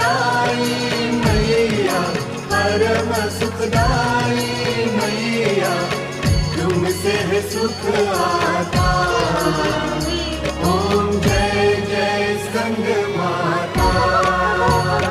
सुखदाई मैया, परम सुखदाई मैया, तुमसे है सुख आता। ओम जय जय स्कंद